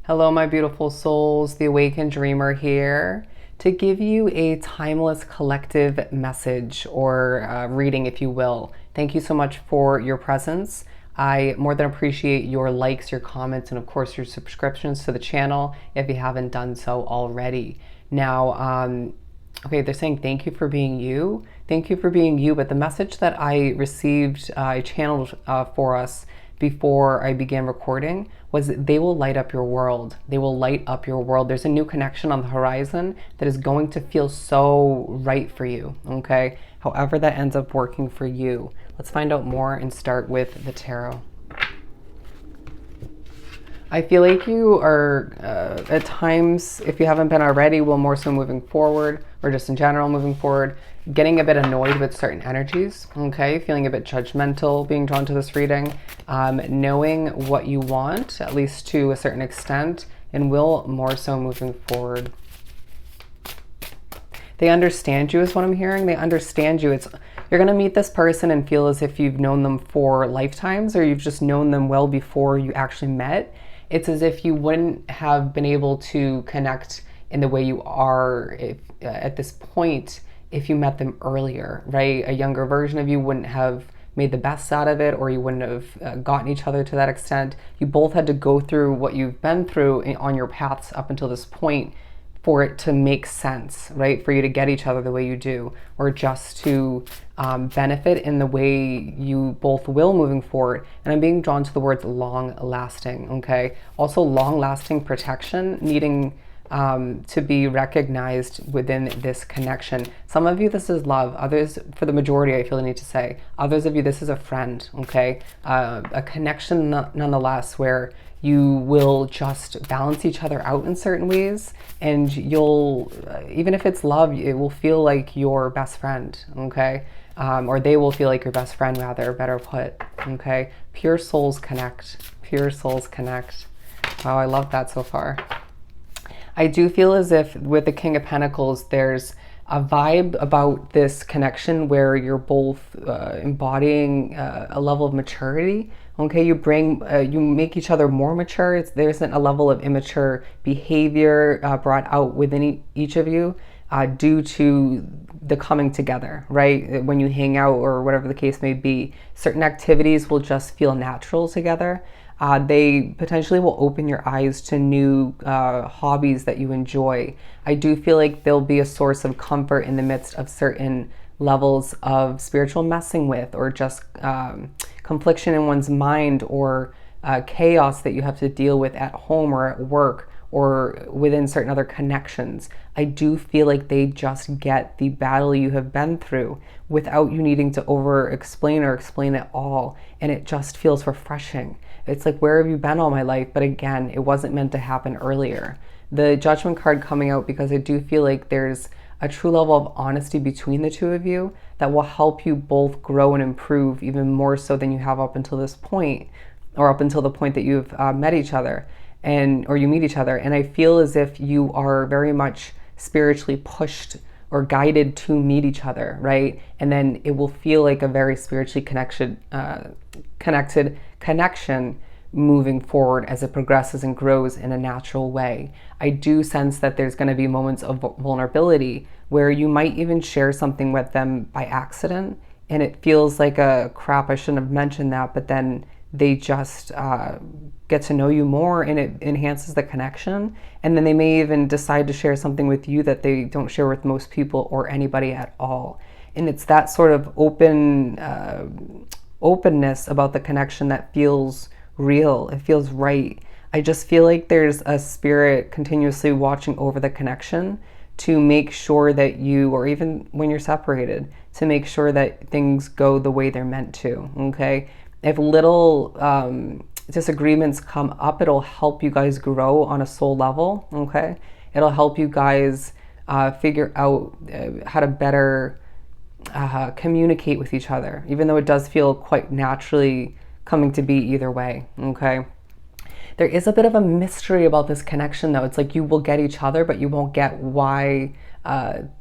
Hello, my beautiful souls. The Awakened Dreamer here to give you a timeless collective message or reading, if you will. Thank you so much for your presence. I more than appreciate your likes, your comments, and of course your subscriptions to the channel if you haven't done so already. Now, okay, they're saying thank you for being you. Thank you for being you. But the message that I received, I channeled for us before I began recording was that they will light up your world. They will light up your world. There's a new connection on the horizon that is going to feel so right for you, okay? However that ends up working for you. Let's find out more and start with the tarot. I feel like you are, at times, if you haven't been already, will more so moving forward, or just in general moving forward, getting a bit annoyed with certain energies, okay? Feeling a bit judgmental, being drawn to this reading, knowing what you want, at least to a certain extent, and will more so moving forward. They understand you is what I'm hearing. They understand you. You're going to meet this person and feel as if you've known them for lifetimes, or you've just known them well before you actually met. It's as if you wouldn't have been able to connect in the way you are at this point if you met them earlier, right? A younger version of you wouldn't have made the best out of it, or you wouldn't have gotten each other to that extent. You both had to go through what you've been through on your paths up until this point for it to make sense, right? For you to get each other the way you do, or just to benefit in the way you both will moving forward. And I'm being drawn to the words long lasting, okay? Also long lasting protection needing to be recognized within this connection. Some of you, this is love. Others, for the majority, I feel I need to say, others of you, this is a friend, okay? A connection nonetheless, where you will just balance each other out in certain ways, and you'll, even if it's love, it will feel like your best friend, okay? Or they will feel like your best friend, rather, better put, okay? Pure souls connect. Pure souls connect. Wow, I love that so far. I do feel as if with the King of Pentacles, there's a vibe about this connection where you're both embodying a level of maturity. Okay, you make each other more mature. There isn't a level of immature behavior brought out within each of you due to the coming together, right? When you hang out or whatever the case may be, certain activities will just feel natural together. They potentially will open your eyes to new hobbies that you enjoy. I do feel like there'll be a source of comfort in the midst of certain levels of spiritual messing with, or just confliction in one's mind, or chaos that you have to deal with at home or at work or within certain other connections. I do feel like they just get the battle you have been through without you needing to over explain or explain it all. And it just feels refreshing. It's like, where have you been all my life? But again, it wasn't meant to happen earlier. The Judgment card coming out because I do feel like there's a true level of honesty between the two of you that will help you both grow and improve even more so than you have up until this point, or up until the point that you've met each other or you meet each other. And I feel as if you are very much spiritually pushed or guided to meet each other, right? And then it will feel like a very spiritually connected connection moving forward as it progresses and grows in a natural way. I do sense that there's going to be moments of vulnerability where you might even share something with them by accident, and it feels like a crap, I shouldn't have mentioned that, but then they just get to know you more, and it enhances the connection. And then they may even decide to share something with you that they don't share with most people or anybody at all. And it's that sort of openness about the connection that feels real. It feels right. I just feel like there's a spirit continuously watching over the connection to make sure that you, or even when you're separated, to make sure that things go the way they're meant to, okay? If little disagreements come up, it'll help you guys grow on a soul level, okay? It'll help you guys figure out how to better communicate with each other, even though it does feel quite naturally coming to be either way, okay? There is a bit of a mystery about this connection, though. It's like you will get each other, but you won't get why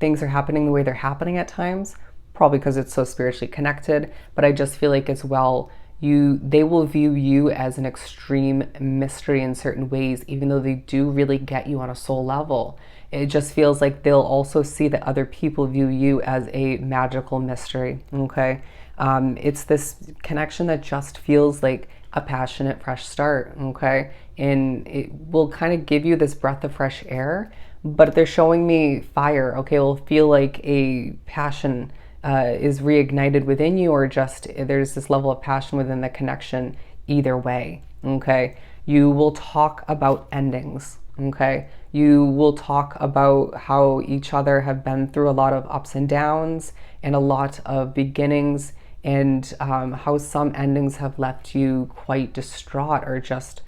things are happening the way they're happening at times, probably because it's so spiritually connected. But I just feel like as well, they will view you as an extreme mystery in certain ways, even though they do really get you on a soul level. It just feels like they'll also see that other people view you as a magical mystery. Okay. It's this connection that just feels like a passionate fresh start. Okay. And it will kind of give you this breath of fresh air, but they're showing me fire. Okay. It'll feel like a passion is reignited within you, or just there's this level of passion within the connection either way. Okay. You will talk about endings. Okay. You will talk about how each other have been through a lot of ups and downs and a lot of beginnings, and how some endings have left you quite distraught, or just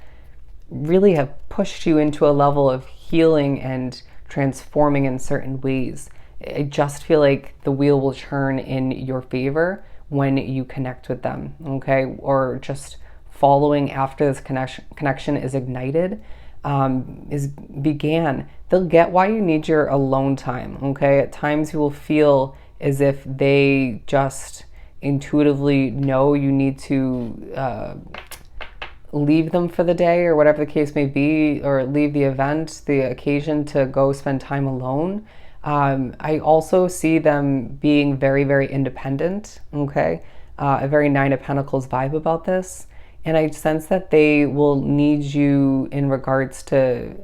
really have pushed you into a level of healing and transforming in certain ways. I just feel like the wheel will turn in your favor when you connect with them, okay? Or just following after this connection is ignited, they'll get why you need your alone time, okay? At times you will feel as if they just intuitively know you need to leave them for the day, or whatever the case may be, or leave the event, the occasion, to go spend time alone. I also see them being very, very independent, okay? A very Nine of Pentacles vibe about this. And I sense that they will need you in regards to,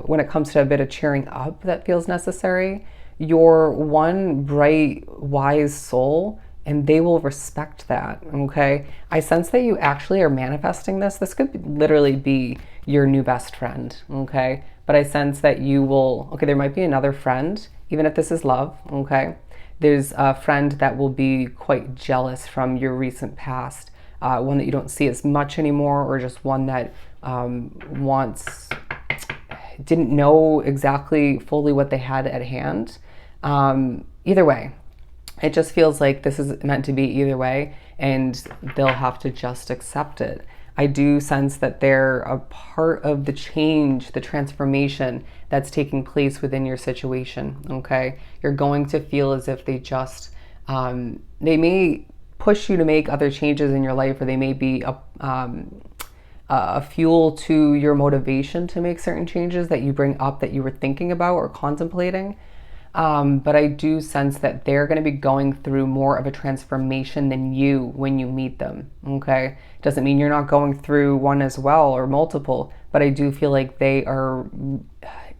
when it comes to a bit of cheering up that feels necessary. You're one bright, wise soul, and they will respect that, okay? I sense that you actually are manifesting this. This could literally be your new best friend, okay? But I sense that you will, okay, there might be another friend, even if this is love, okay? There's a friend that will be quite jealous from your recent past, one that you don't see as much anymore, or just one that didn't know exactly fully what they had at hand. Either way, it just feels like this is meant to be either way, and they'll have to just accept it. I do sense that they're a part of the change, the transformation that's taking place within your situation, okay? You're going to feel as if they just, they may push you to make other changes in your life, or they may be a fuel to your motivation to make certain changes that you bring up that you were thinking about or contemplating. But I do sense that they're going to be going through more of a transformation than you when you meet them, okay? Doesn't mean you're not going through one as well, or multiple, but I do feel like they are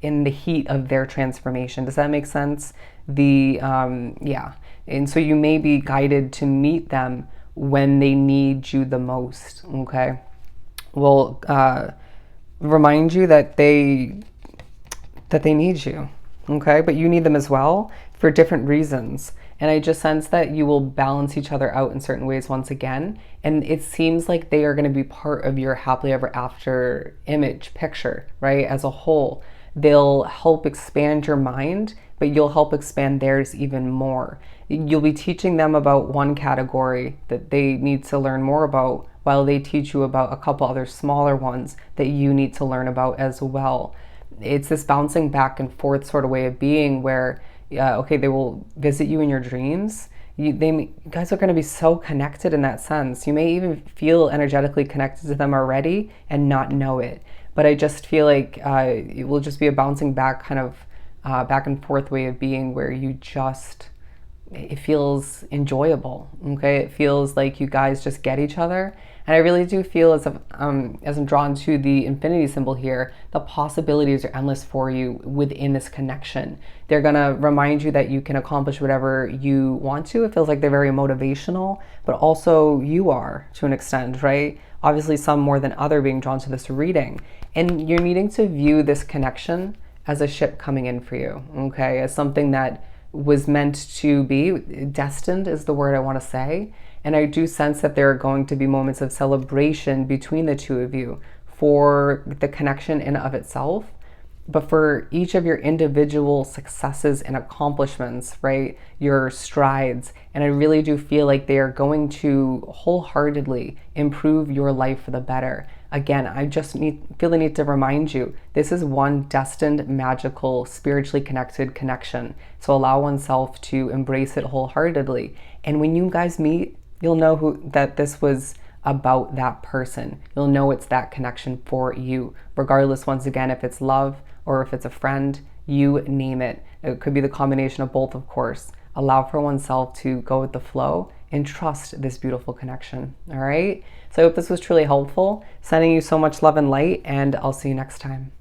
in the heat of their transformation. Does that make sense? Yeah. And so you may be guided to meet them when they need you the most, okay? Will remind you that they need you. Okay, but you need them as well for different reasons. And I just sense that you will balance each other out in certain ways once again. And it seems like they are going to be part of your happily ever after image picture, right? As a whole, they'll help expand your mind, but you'll help expand theirs even more. You'll be teaching them about one category that they need to learn more about, while they teach you about a couple other smaller ones that you need to learn about as well. It's this bouncing back and forth sort of way of being where, okay, they will visit you in your dreams. You guys are going to be so connected in that sense. You may even feel energetically connected to them already and not know it. But I just feel like it will just be a bouncing back kind of back and forth way of being where it feels enjoyable, okay? It feels like you guys just get each other. And I really do feel as I'm drawn to the infinity symbol here, the possibilities are endless for you within this connection. They're gonna remind you that you can accomplish whatever you want to. It feels like they're very motivational, but also you are to an extent, right? Obviously some more than other being drawn to this reading. And you're needing to view this connection as a ship coming in for you, okay? As something that was meant to be, destined is the word I want to say. And I do sense that there are going to be moments of celebration between the two of you for the connection in of itself, but for each of your individual successes and accomplishments, right? Your strides. And I really do feel like they are going to wholeheartedly improve your life for the better. Again, I just feel the need to remind you, this is one destined, magical, spiritually connected connection. So allow oneself to embrace it wholeheartedly. And when you guys meet, you'll know that this was about that person. You'll know it's that connection for you, regardless, once again, if it's love or if it's a friend, you name it. It could be the combination of both, of course. Allow for oneself to go with the flow and trust this beautiful connection. All right. So I hope this was truly helpful. Sending you so much love and light, and I'll see you next time.